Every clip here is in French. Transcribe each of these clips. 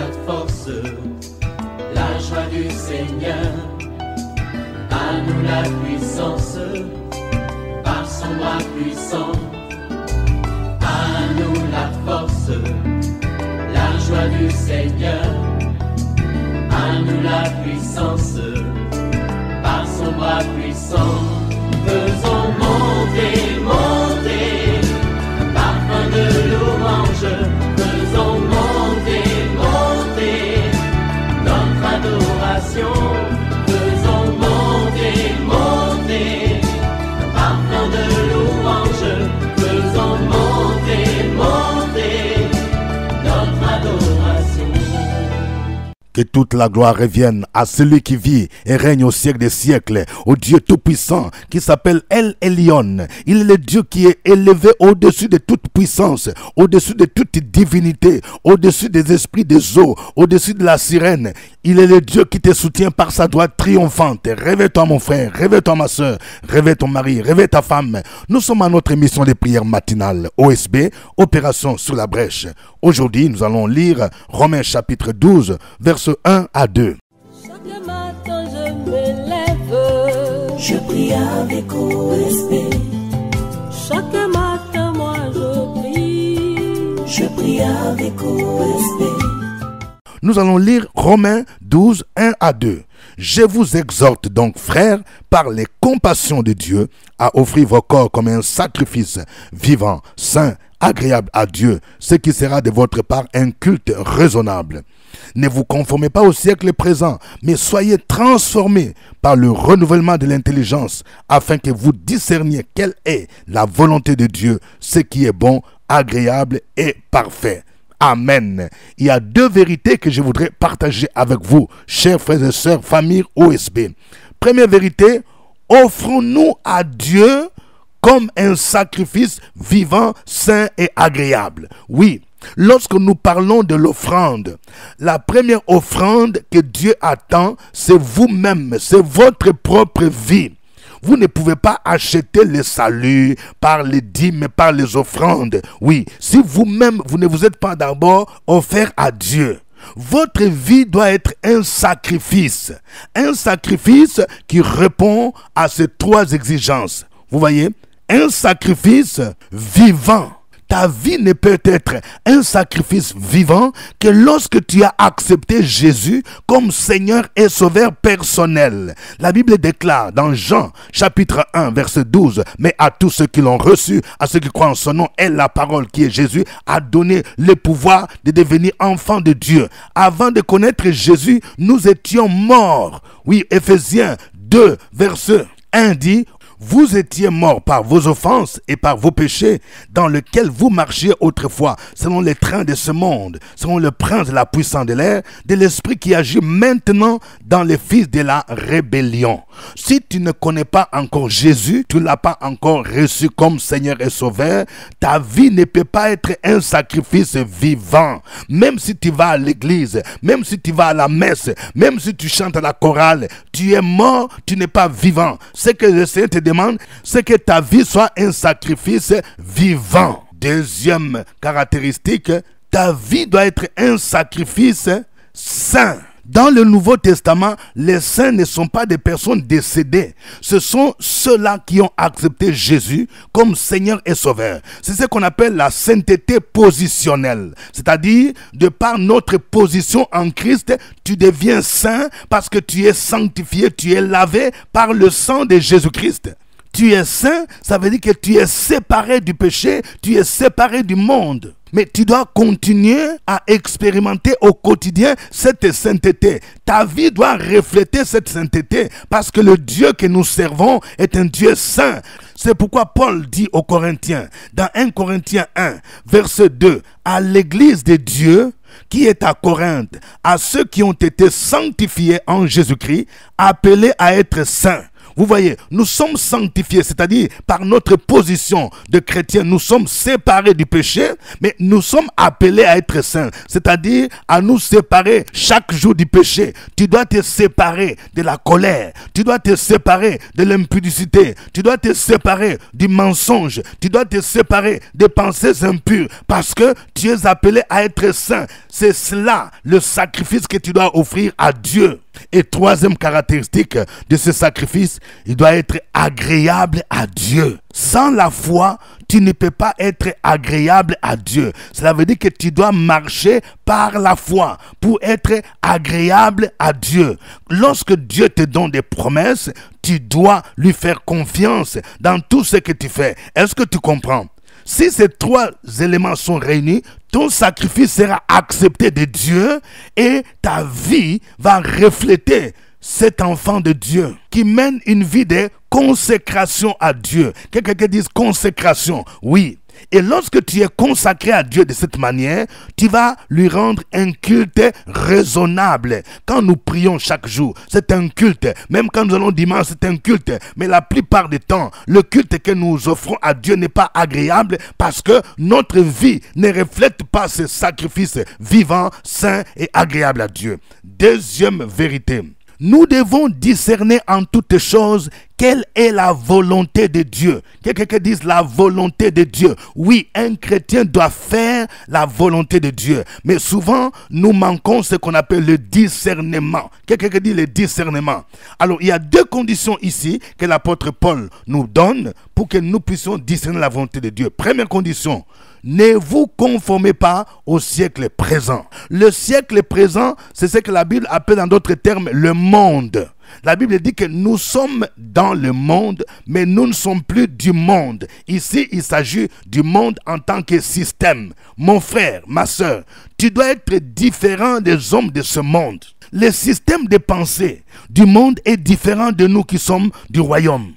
notre force, la joie du Seigneur. À nous la puissance, par son bras puissant. À nous la force, la joie du Seigneur. À nous la puissance, par son bras puissant. Faisons monter, monter, parfum de louange. Faisons monter, monter, notre adoration. Faisons monter, monter, parfum de louange. Faisons monter, monter, notre adoration. Que toute la gloire revienne à celui qui vit et règne au siècle des siècles, au Dieu tout-puissant qui s'appelle El Elyon. Il est le Dieu qui est élevé au-dessus de toute puissance, au-dessus de toute divinité, au-dessus des esprits des eaux, au-dessus de la sirène. Il est le Dieu qui te soutient par sa droite triomphante. Réveille-toi mon frère, réveille-toi ma soeur, réveille ton mari, réveille ta femme. Nous sommes à notre émission de prière matinale, OSB, Opération sur la brèche. Aujourd'hui, nous allons lire Romains chapitre 12, versets 1 à 2. Chaque matin je me lève, je prie avec OSB. Chaque matin moi je prie avec OSB. Nous allons lire Romains 12, 1 à 2. Je vous exhorte donc, frères, par les compassions de Dieu, à offrir vos corps comme un sacrifice vivant, saint, agréable à Dieu, ce qui sera de votre part un culte raisonnable. Ne vous conformez pas au siècle présent, mais soyez transformés par le renouvellement de l'intelligence, afin que vous discerniez quelle est la volonté de Dieu, ce qui est bon, agréable et parfait. Amen. Il y a deux vérités que je voudrais partager avec vous, chers frères et sœurs, famille OSB. Première vérité, offrons-nous à Dieu comme un sacrifice vivant, saint et agréable. Oui, lorsque nous parlons de l'offrande, la première offrande que Dieu attend, c'est vous-même, c'est votre propre vie. Vous ne pouvez pas acheter le salut par les dîmes, par les offrandes. Oui, si vous-même, vous ne vous êtes pas d'abord offert à Dieu. Votre vie doit être un sacrifice qui répond à ces trois exigences. Vous voyez, un sacrifice vivant. Ta vie ne peut être un sacrifice vivant que lorsque tu as accepté Jésus comme Seigneur et Sauveur personnel. La Bible déclare dans Jean chapitre 1 verset 12, « Mais à tous ceux qui l'ont reçu, à ceux qui croient en son nom, et la parole qui est Jésus, a donné le pouvoir de devenir enfants de Dieu. » Avant de connaître Jésus, nous étions morts. Oui, Éphésiens 2 verset 1 dit, vous étiez morts par vos offenses et par vos péchés, dans lesquels vous marchiez autrefois, selon les trains de ce monde, selon le prince de la puissance de l'air, de l'esprit qui agit maintenant dans les fils de la rébellion. Si tu ne connais pas encore Jésus, tu ne l'as pas encore reçu comme Seigneur et Sauveur, ta vie ne peut pas être un sacrifice vivant. Même si tu vas à l'église, même si tu vas à la messe, même si tu chantes à la chorale, tu es mort, tu n'es pas vivant. Ce que le Seigneur te demande, c'est que ta vie soit un sacrifice vivant. Deuxième caractéristique, ta vie doit être un sacrifice saint. Dans le Nouveau Testament, les saints ne sont pas des personnes décédées. Ce sont ceux-là qui ont accepté Jésus comme Seigneur et Sauveur. C'est ce qu'on appelle la sainteté positionnelle. C'est-à-dire, de par notre position en Christ, tu deviens saint parce que tu es sanctifié, tu es lavé par le sang de Jésus-Christ. Tu es saint, ça veut dire que tu es séparé du péché, tu es séparé du monde. Mais tu dois continuer à expérimenter au quotidien cette sainteté. Ta vie doit refléter cette sainteté parce que le Dieu que nous servons est un Dieu saint. C'est pourquoi Paul dit aux Corinthiens, dans 1 Corinthiens 1, verset 2, à l'église de Dieu qui est à Corinthe, à ceux qui ont été sanctifiés en Jésus-Christ, appelés à être saints. Vous voyez, nous sommes sanctifiés, c'est-à-dire par notre position de chrétien, nous sommes séparés du péché, mais nous sommes appelés à être saints, c'est-à-dire à nous séparer chaque jour du péché. Tu dois te séparer de la colère, tu dois te séparer de l'impudicité, tu dois te séparer du mensonge, tu dois te séparer des pensées impures, parce que tu es appelé à être saint. C'est cela le sacrifice que tu dois offrir à Dieu. Et troisième caractéristique de ce sacrifice, il doit être agréable à Dieu. Sans la foi, tu ne peux pas être agréable à Dieu. Cela veut dire que tu dois marcher par la foi pour être agréable à Dieu. Lorsque Dieu te donne des promesses, tu dois lui faire confiance dans tout ce que tu fais. Est-ce que tu comprends? Si ces trois éléments sont réunis, ton sacrifice sera accepté de Dieu et ta vie va refléter cet enfant de Dieu qui mène une vie de consécration à Dieu. Quelqu'un dise consécration, oui. Et lorsque tu es consacré à Dieu de cette manière, tu vas lui rendre un culte raisonnable. Quand nous prions chaque jour, c'est un culte. Même quand nous allons dimanche, c'est un culte. Mais la plupart du temps, le culte que nous offrons à Dieu n'est pas agréable parce que notre vie ne reflète pas ce sacrifice vivant, saint et agréable à Dieu. Deuxième vérité. Nous devons discerner en toutes choses quelle est la volonté de Dieu. Quelqu'un dise la volonté de Dieu. Oui, un chrétien doit faire la volonté de Dieu. Mais souvent, nous manquons ce qu'on appelle le discernement. Quelqu'un dit le discernement. Alors, il y a deux conditions ici que l'apôtre Paul nous donne pour que nous puissions discerner la volonté de Dieu. Première condition, ne vous conformez pas au siècle présent. Le siècle présent, c'est ce que la Bible appelle en d'autres termes le monde. La Bible dit que nous sommes dans le monde, mais nous ne sommes plus du monde. Ici, il s'agit du monde en tant que système. Mon frère, ma soeur, tu dois être différent des hommes de ce monde. Le système de pensée du monde est différent de nous qui sommes du royaume.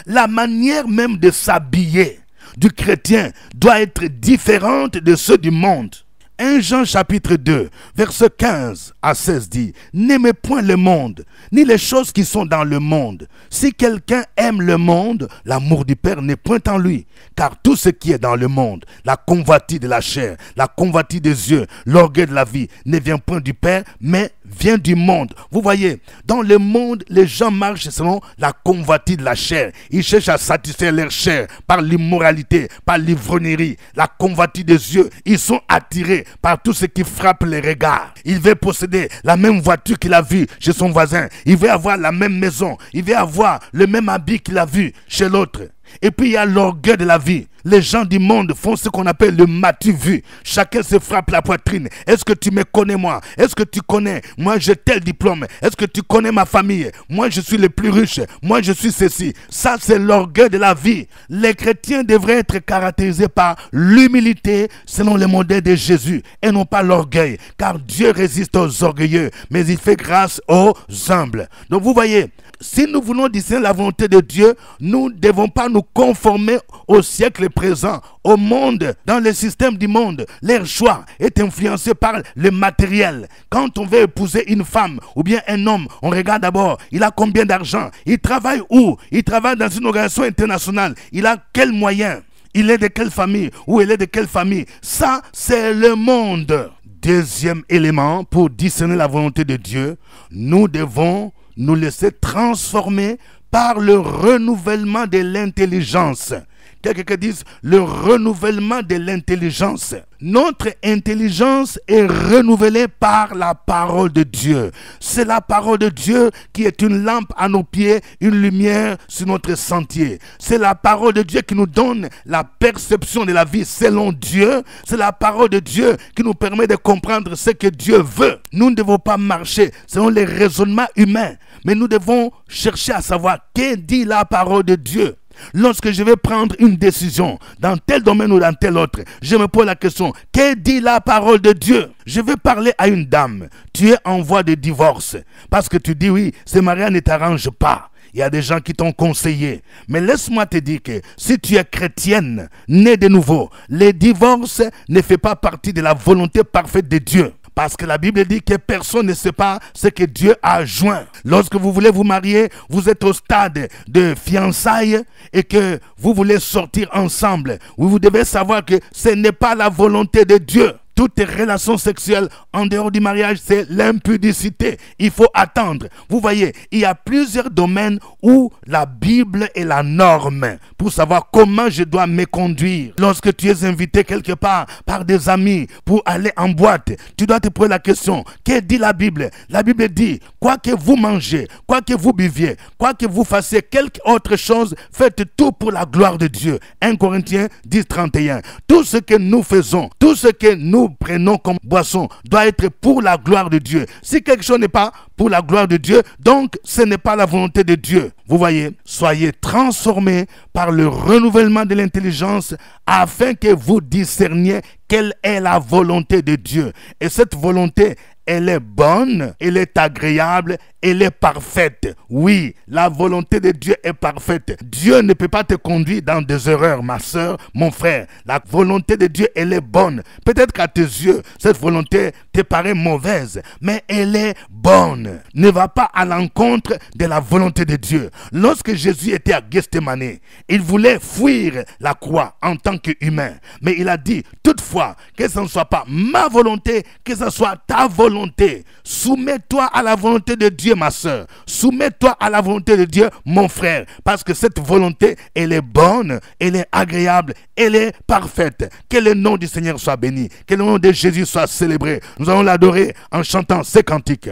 La manière même de s'habiller du chrétien doit être différente de ceux du monde. 1 Jean chapitre 2, verset 15 à 16 dit « N'aimez point le monde, ni les choses qui sont dans le monde. Si quelqu'un aime le monde, l'amour du Père n'est point en lui. Car tout ce qui est dans le monde, la convoitise de la chair, la convoitise des yeux, l'orgueil de la vie, ne vient point du Père, mais vient du monde. » Vous voyez, dans le monde, les gens marchent selon la convoitise de la chair. Ils cherchent à satisfaire leur chair par l'immoralité, par l'ivrognerie, la convoitise des yeux. Ils sont attirés par tout ce qui frappe les regards. Il veut posséder la même voiture qu'il a vue chez son voisin. Il veut avoir la même maison. Il veut avoir le même habit qu'il a vu chez l'autre. Et puis il y a l'orgueil de la vie. Les gens du monde font ce qu'on appelle le m'as-tu vu. Chacun se frappe la poitrine. Est-ce que tu me connais moi? Est-ce que tu connais? Moi j'ai tel diplôme. Est-ce que tu connais ma famille? Moi je suis le plus riche. Moi je suis ceci. Ça c'est l'orgueil de la vie. Les chrétiens devraient être caractérisés par l'humilité selon le modèle de Jésus et non pas l'orgueil. Car Dieu résiste aux orgueilleux, mais il fait grâce aux humbles. Donc vous voyez, si nous voulons discerner la volonté de Dieu, nous ne devons pas nous conformer au siècle présent, au monde, dans le système du monde. Leur choix est influencé par le matériel. Quand on veut épouser une femme ou bien un homme, on regarde d'abord, il a combien d'argent, il travaille où, il travaille dans une organisation internationale, il a quels moyens, il est de quelle famille ou elle est de quelle famille. Ça, c'est le monde. Deuxième élément pour discerner la volonté de Dieu, nous devons nous laisser transformer par le renouvellement de l'intelligence. Quelqu'un dise le renouvellement de l'intelligence. Notre intelligence est renouvelée par la parole de Dieu. C'est la parole de Dieu qui est une lampe à nos pieds, une lumière sur notre sentier. C'est la parole de Dieu qui nous donne la perception de la vie selon Dieu. C'est la parole de Dieu qui nous permet de comprendre ce que Dieu veut. Nous ne devons pas marcher selon les raisonnements humains, mais nous devons chercher à savoir qu'est dit la parole de Dieu. Lorsque je vais prendre une décision dans tel domaine ou dans tel autre, je me pose la question, qu'est dit la parole de Dieu? Je vais parler à une dame, tu es en voie de divorce, parce que tu dis oui, ce mariage ne t'arrange pas. Il y a des gens qui t'ont conseillé. Mais laisse-moi te dire que si tu es chrétienne, née de nouveau, le divorce ne fait pas partie de la volonté parfaite de Dieu. Parce que la Bible dit que personne ne sait pas ce que Dieu a joint. Lorsque vous voulez vous marier, vous êtes au stade de fiançailles et que vous voulez sortir ensemble. Vous devez savoir que ce n'est pas la volonté de Dieu. Toute relation sexuelle en dehors du mariage, c'est l'impudicité. Il faut attendre. Vous voyez, il y a plusieurs domaines où la Bible est la norme pour savoir comment je dois me conduire. Lorsque tu es invité quelque part par des amis pour aller en boîte, tu dois te poser la question, que dit la Bible? La Bible dit, quoi que vous mangez, quoi que vous buviez, quoi que vous fassiez quelque autre chose, faites tout pour la gloire de Dieu. 1 Corinthiens 10, 31. Tout ce que nous faisons, tout ce que nous prenons comme boisson doit être pour la gloire de Dieu. Si quelque chose n'est pas pour la gloire de Dieu, donc ce n'est pas la volonté de Dieu. Vous voyez, soyez transformés par le renouvellement de l'intelligence afin que vous discerniez quelle est la volonté de Dieu. Et cette volonté, elle est bonne, elle est agréable, elle est parfaite. Oui, la volonté de Dieu est parfaite. Dieu ne peut pas te conduire dans des erreurs, ma soeur, mon frère. La volonté de Dieu, elle est bonne. Peut-être qu'à tes yeux, cette volonté te paraît mauvaise, mais elle est bonne. Ne va pas à l'encontre de la volonté de Dieu. Lorsque Jésus était à Gethsémane, il voulait fuir la croix en tant qu'humain. Mais il a dit, toutefois, que ce ne soit pas ma volonté, que ce soit ta volonté. Soumets-toi à la volonté de Dieu, ma soeur. Soumets-toi à la volonté de Dieu, mon frère. Parce que cette volonté, elle est bonne, elle est agréable, elle est parfaite. Que le nom du Seigneur soit béni. Que le nom de Jésus soit célébré. Nous allons l'adorer en chantant ces cantiques.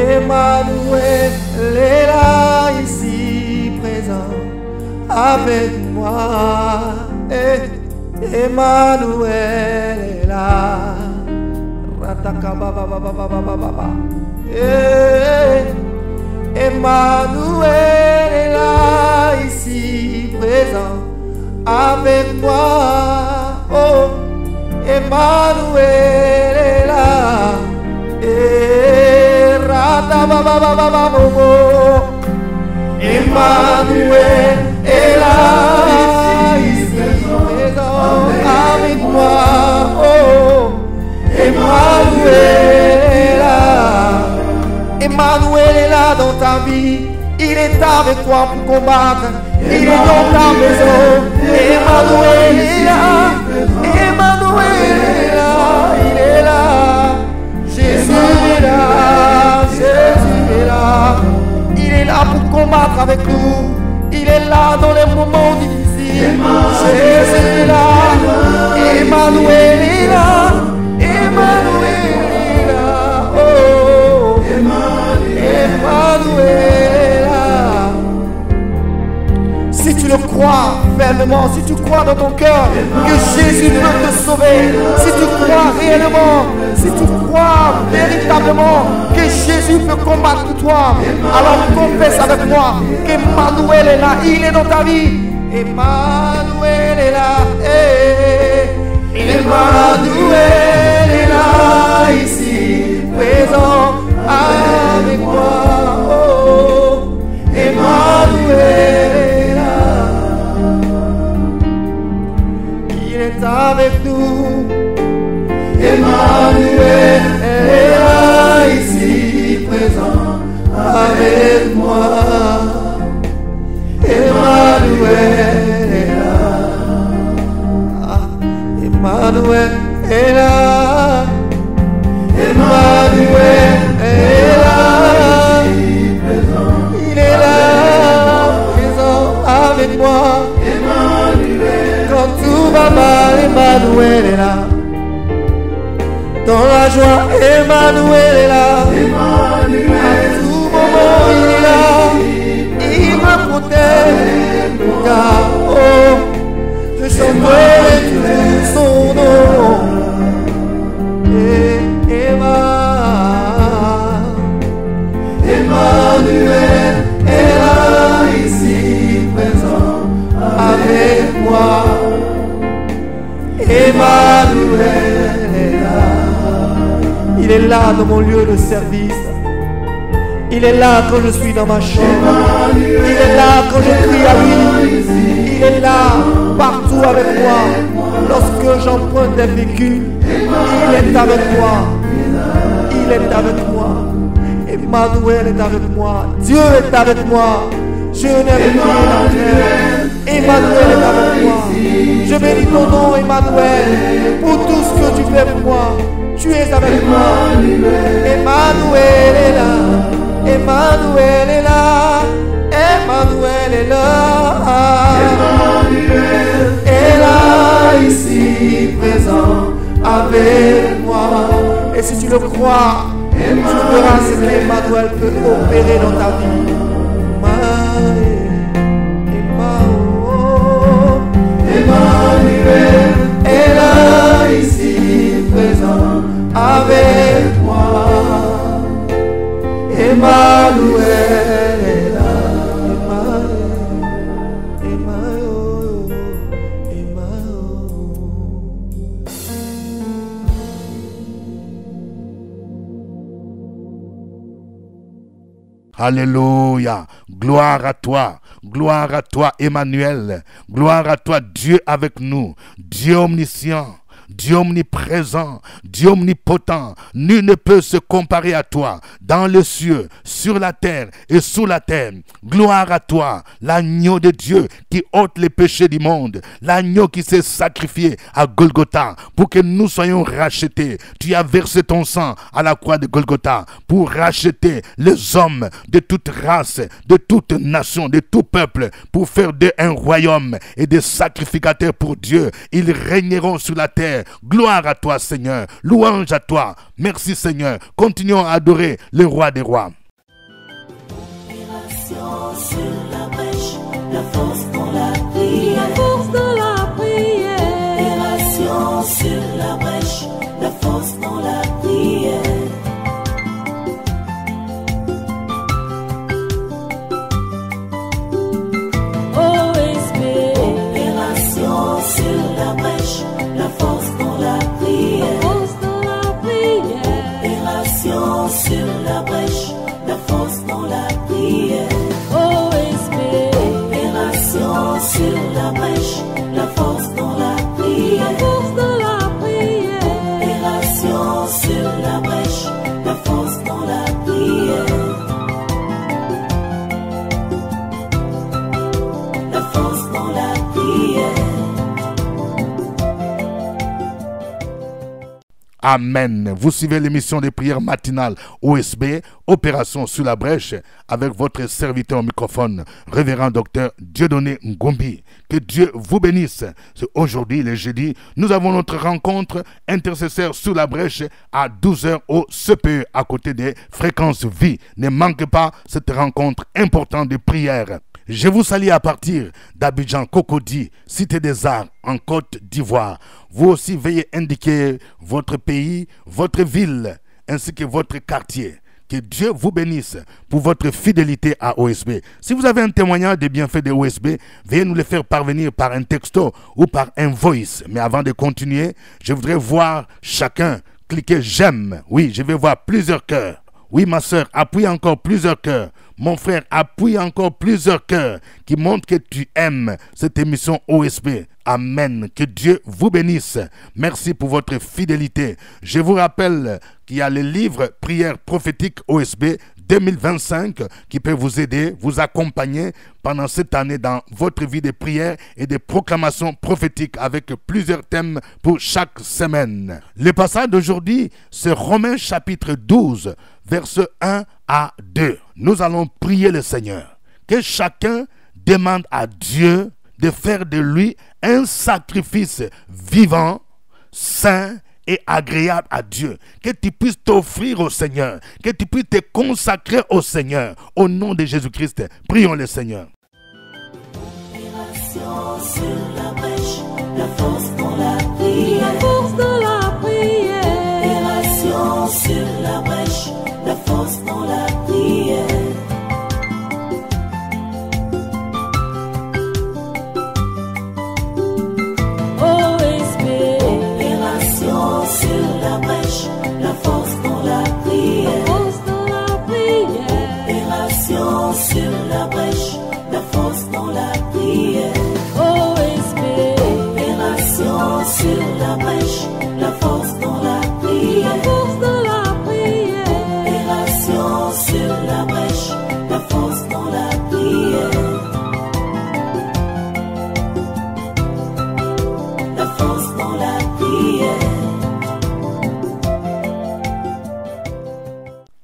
Emmanuel est là, ici présent avec moi. Emmanuel est là. Emmanuel est là, ici présent avec moi. Oh, Emmanuel est là. Emmanuel est là, ici présent avec moi. Oh, Emmanuel est là. Emmanuel est là dans ta vie. Il est avec toi pour combattre. Il est dans ta maison. Emmanuel est là. Emmanuel est là. Il est là. Jésus est là. Jésus est là. Il est là pour combattre avec nous. Il est là dans les moments difficiles. Jésus est là. Emmanuel est là. Emmanuel est là. Oh, Emmanuel est là. Si tu le crois fermement, si tu crois dans ton cœur que Jésus peut te sauver, si tu crois réellement, si tu crois véritablement que Jésus peut combattre pour toi, alors confesse avec moi qu'Emmanuel est là, il est dans ta vie. Emmanuel est là. Emmanuel est là, ici, présent avec moi. Oh, Emmanuel est là. Il est avec nous. Emmanuel est là, ici, présent avec moi. Emmanuel est là. Emmanuel est là. Emmanuel est là. Il est là, présent avec moi. Quand tout va mal, Emmanuel est là. Dans la joie, Emmanuel est là. À tout moment, il est là. Il me protège. Car, oh, je chanterai toujours son nom. là dans mon lieu de service. Il est là quand je suis dans ma chambre. Il est là quand je crie à lui. Il est là partout avec moi. Lorsque j'emprunte des véhicules, il est avec moi. Il est avec moi. Emmanuel est avec moi. Dieu est avec moi. Je n'ai rien à faire. Emmanuel est avec moi. Je bénis ton nom, Emmanuel, pour tout ce que tu fais pour moi. Tu es avec moi. Emmanuel est là. Emmanuel est là. Emmanuel est là. Emmanuel est là, ici, présent avec moi. Et si tu le crois, tu verras ce qu'Emmanuel peut opérer dans ta vie. Emmanuel est là, ici, présent avec moi. Emmanuel est là. Alléluia. Gloire à toi. Gloire à toi, Emmanuel. Gloire à toi, Dieu avec nous. Dieu omniscient. Dieu omniprésent, Dieu omnipotent, nul ne peut se comparer à toi, dans les cieux, sur la terre et sous la terre. Gloire à toi, l'agneau de Dieu qui ôte les péchés du monde, l'agneau qui s'est sacrifié à Golgotha pour que nous soyons rachetés. Tu as versé ton sang à la croix de Golgotha pour racheter les hommes de toute race, de toute nation, de tout peuple, pour faire d'eux un royaume et des sacrificateurs pour Dieu. Ils régneront sur la terre. Gloire à toi, Seigneur. Louange à toi. Merci, Seigneur. Continuons à adorer le roi des rois. Opération sur la brèche, la force dans la prière. La force dans la prière. Opération sur la brèche, la force dans la prière. OSB. Opération sur la brèche, la force dans la prière. Force dans la prière. Opération sur la brèche, la force dans la prière. OSB. Opération sur la brèche, la force dans la prière. Force dans la prière. Opération sur la brèche, la force dans la prière. La force dans la prière. Amen. Vous suivez l'émission des prières matinales OSB, Opération sur la brèche, avec votre serviteur au microphone, révérend docteur Dieudonné Ngombi. Que Dieu vous bénisse. Aujourd'hui, le jeudi, nous avons notre rencontre intercesseur sur la brèche à 12h au CPE, à côté des fréquences vie. Ne manquez pas cette rencontre importante de prière. Je vous salue à partir d'Abidjan Cocody, Cité des Arts, en Côte d'Ivoire. Vous aussi veuillez indiquer votre pays, votre ville, ainsi que votre quartier. Que Dieu vous bénisse pour votre fidélité à OSB. Si vous avez un témoignage des bienfaits de OSB, veuillez nous le faire parvenir par un texto ou par un voice. Mais avant de continuer, je voudrais voir chacun cliquer j'aime. Oui, je vais voir plusieurs cœurs. Oui, ma soeur, appuie encore plusieurs cœurs. Mon frère, appuie encore plusieurs cœurs qui montrent que tu aimes cette émission OSB. Amen. Que Dieu vous bénisse. Merci pour votre fidélité. Je vous rappelle qu'il y a le livre Prières prophétiques OSB 2025 qui peut vous aider, vous accompagner pendant cette année dans votre vie de prière et de proclamation prophétique avec plusieurs thèmes pour chaque semaine. Le passage d'aujourd'hui, c'est Romains chapitre 12, versets 1 à 2. Nous allons prier le Seigneur. Que chacun demande à Dieu de faire de lui un sacrifice vivant, saint et agréable à Dieu. Que tu puisses t'offrir au Seigneur. Que tu puisses te consacrer au Seigneur. Au nom de Jésus-Christ, prions le Seigneur. Opération sur la brèche, la force dans la prière. La force dans la prière. Opération sur la brèche, la force dans la prière. OSB. Opération sur la brèche, la force dans la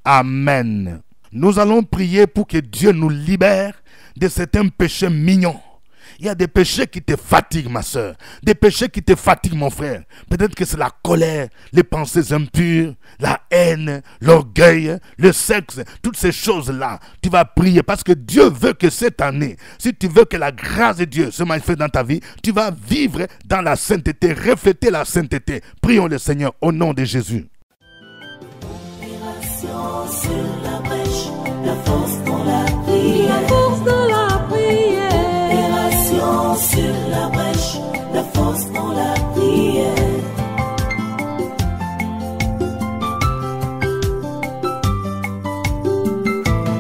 Amen. Nous allons prier pour que Dieu nous libère de certains péchés mignons. Il y a des péchés qui te fatiguent, ma soeur. Des péchés qui te fatiguent, mon frère. Peut-être que c'est la colère, les pensées impures, la haine, l'orgueil, le sexe, toutes ces choses-là. Tu vas prier parce que Dieu veut que cette année, si tu veux que la grâce de Dieu se manifeste dans ta vie, tu vas vivre dans la sainteté, refléter la sainteté. Prions le Seigneur au nom de Jésus. Sur la brèche, la force dans la prière, la force dans la prière. Opération sur la brèche, la force dans la prière.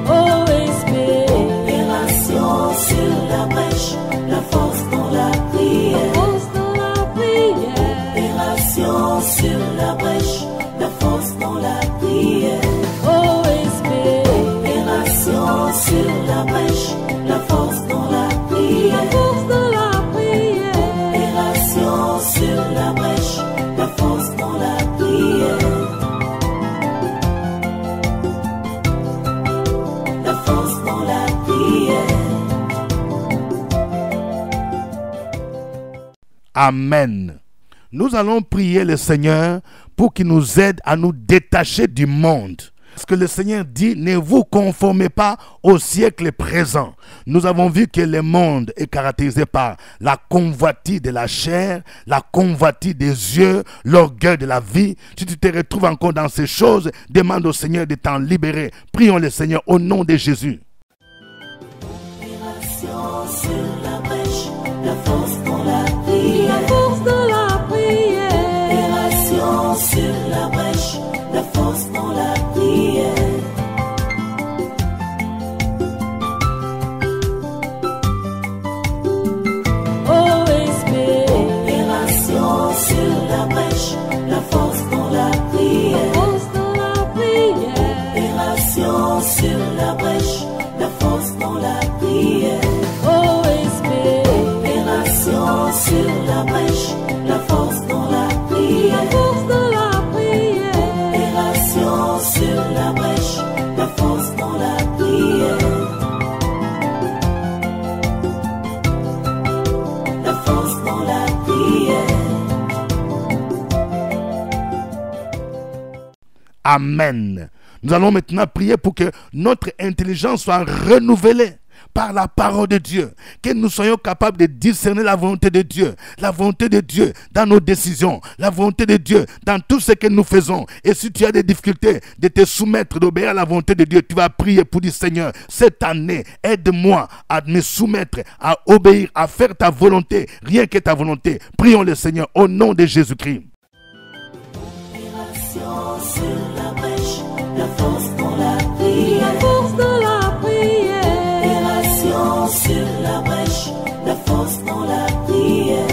OSP. Opération sur la brèche, la force dans la prière, la force dans la prière. Opération sur la brèche, la force dans la prière. Sur la brèche, la force dans la prière, la force dans la prière. Opération sur la brèche, la force dans la prière, la force dans la prière. Amen. Nous allons prier le Seigneur pour qu'il nous aide à nous détacher du monde. Parce que le Seigneur dit, ne vous conformez pas au siècle présent. Nous avons vu que le monde est caractérisé par la convoitise de la chair, la convoitise des yeux, l'orgueil de la vie. Si tu te retrouves encore dans ces choses, demande au Seigneur de t'en libérer. Prions le Seigneur au nom de Jésus. Opération sur la brèche, la force dans la prière, la force dans la prière. Opération sur la brèche, la force dans la prière. OSP. Opération sur la brèche, la force dans la prière, la force dans la prière. Opération sur la brèche, la force dans la prière. OSP. Opération sur la brèche, la force dans la prière, la force dans la prière. Opération sur la brèche, la force dans la prière, la force dans la prière. Amen. Nous allons maintenant prier pour que notre intelligence soit renouvelée par la parole de Dieu, que nous soyons capables de discerner la volonté de Dieu dans nos décisions, la volonté de Dieu dans tout ce que nous faisons. Et si tu as des difficultés de te soumettre, d'obéir à la volonté de Dieu, tu vas prier pour dire, Seigneur, cette année, aide-moi à me soumettre, à obéir, à faire ta volonté, rien que ta volonté. Prions le Seigneur au nom de Jésus-Christ. Opération sur la brèche, la force dans la prière, la force dans la prière. Opération sur la brèche, la force dans la prière.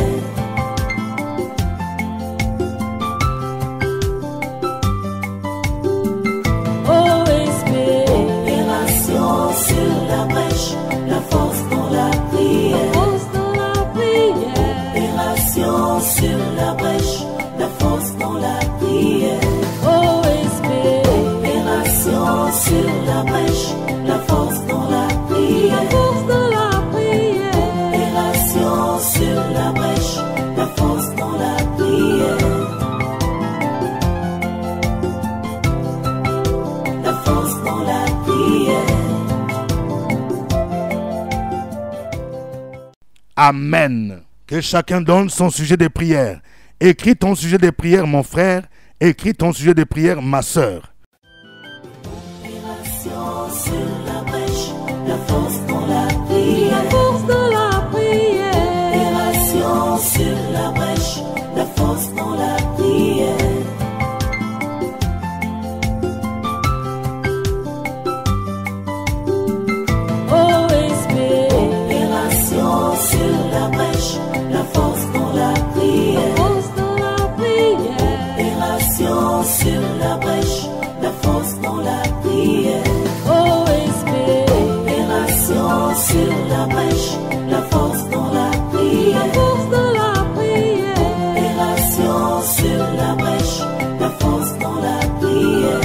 OSP. Opération sur la brèche, la force dans la prière, la force dans la prière. Opération sur la brèche, la force dans la prière. OSP. Opération sur la brèche, la force dans la prière, la force dans la prière. Opération sur la brèche, la force dans la prière, la force dans la prière. Amen. Que chacun donne son sujet de prière. Écris ton sujet de prière, mon frère. Écris ton sujet de prière, ma sœur. Opération sur la brèche, la force dans la prière, la force dans la prière. Opération sur la brèche, la force dans la prière. OSP. Opération sur la brèche, la force dans la prière, la force dans la prière. Opération sur la brèche, la force dans la prière. OSP. Opération sur la brèche, la force dans la prière, la force dans la prière. Opération sur la brèche, la force dans la prière,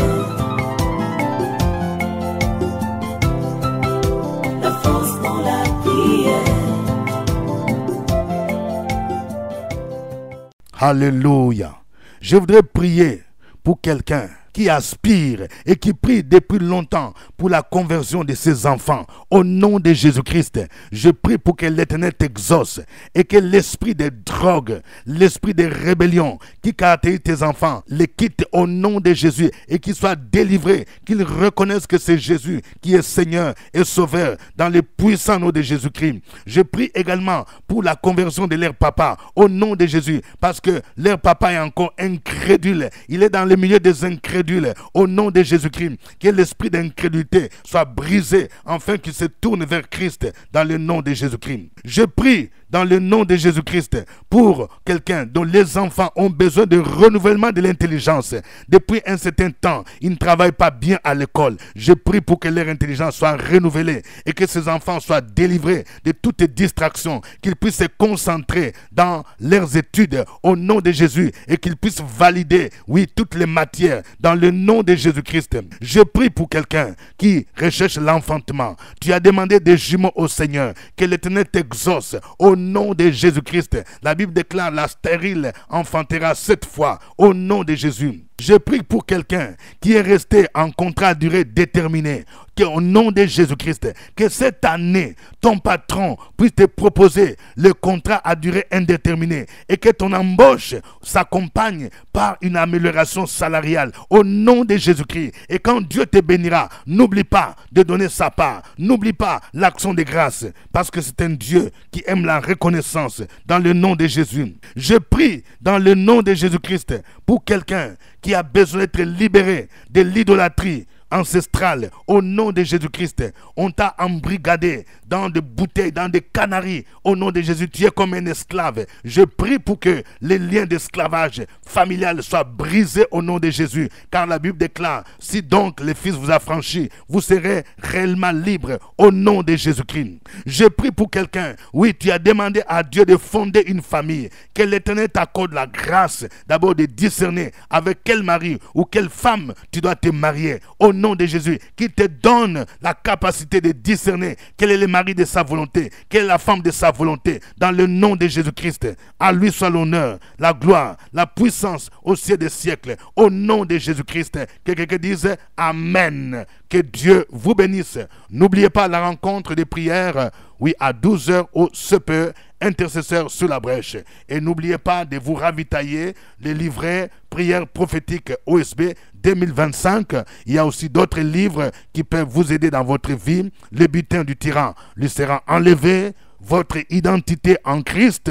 Alléluia. Je voudrais prier pour quelqu'un qui aspire et qui prie depuis longtemps pour la conversion de ses enfants. Au nom de Jésus-Christ, je prie pour que l'Éternel t'exauce et que l'esprit des drogues, l'esprit des rébellions qui caractérise tes enfants, les quitte au nom de Jésus et qu'ils soient délivrés, qu'ils reconnaissent que c'est Jésus qui est Seigneur et Sauveur dans le puissant nom de Jésus-Christ. Je prie également pour la conversion de leur papa au nom de Jésus, parce que leur papa est encore incrédule. Il est dans le milieu des incrédules. Au nom de Jésus-Christ, que l'esprit d'incrédulité soit brisé afin qu'il se tourne vers Christ dans le nom de Jésus-Christ. Je prie dans le nom de Jésus-Christ pour quelqu'un dont les enfants ont besoin de renouvellement de l'intelligence. Depuis un certain temps, ils ne travaillent pas bien à l'école. Je prie pour que leur intelligence soit renouvelée et que ces enfants soient délivrés de toutes distractions, qu'ils puissent se concentrer dans leurs études au nom de Jésus et qu'ils puissent valider, oui, toutes les matières dans le nom de Jésus-Christ. Je prie pour quelqu'un qui recherche l'enfantement. Tu as demandé des jumeaux au Seigneur, que l'Éternel t'exauce au nom de Jésus-Christ. La Bible déclare: la stérile enfantera 7 fois au nom de Jésus. Je prie pour quelqu'un qui est resté en contrat à durée déterminée, qu'au nom de Jésus-Christ, que cette année, ton patron puisse te proposer le contrat à durée indéterminée et que ton embauche s'accompagne par une amélioration salariale au nom de Jésus-Christ. Et quand Dieu te bénira, n'oublie pas de donner sa part, n'oublie pas l'action de grâce, parce que c'est un Dieu qui aime la reconnaissance dans le nom de Jésus. Je prie dans le nom de Jésus-Christ pour quelqu'un qui a besoin d'être libéré de l'idolâtrie ancestrale au nom de Jésus-Christ. On t'a embrigadé dans des bouteilles, dans des canaries au nom de Jésus. Tu es comme un esclave. Je prie pour que les liens d'esclavage familial soient brisés au nom de Jésus, car la Bible déclare: si donc le Fils vous a franchi, vous serez réellement libre au nom de Jésus-Christ. Je prie pour quelqu'un, oui, tu as demandé à Dieu de fonder une famille, que l'Éternel t'accorde la grâce d'abord de discerner avec quel mari ou quelle femme tu dois te marier au nom de Jésus, qu'il te donne la capacité de discerner quel est le mari de sa volonté, quelle est la femme de sa volonté, dans le nom de Jésus-Christ. À lui soit l'honneur, la gloire, la puissance au siècle des siècles, au nom de Jésus-Christ. Que quelqu'un dise Amen. Que Dieu vous bénisse. N'oubliez pas la rencontre des prières, oui, à 12h au CPE, intercesseur sur la brèche. Et n'oubliez pas de vous ravitailler les livrets prières prophétiques OSB 2025. Il y a aussi d'autres livres qui peuvent vous aider dans votre vie. Le butin du tyran lui sera enlevé. Votre identité en Christ.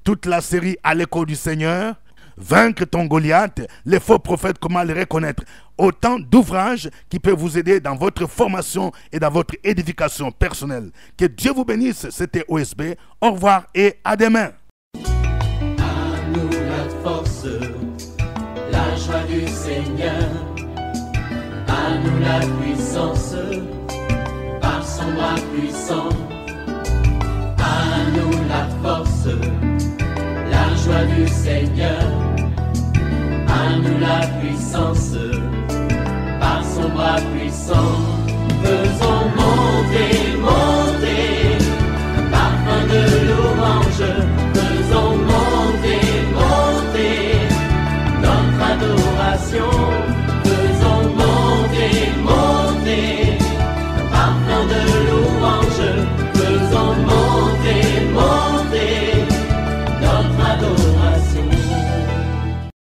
Toute la série à l'écho du Seigneur. Vaincre ton Goliath, les faux prophètes, comment les reconnaître. Autant d'ouvrages qui peuvent vous aider dans votre formation et dans votre édification personnelle. Que Dieu vous bénisse. C'était OSB. Au revoir et à demain. À nous la force, la joie du Seigneur. À nous la puissance, par son bras puissant. À nous la force, la joie du Seigneur. À nous la puissance, par son bras puissant.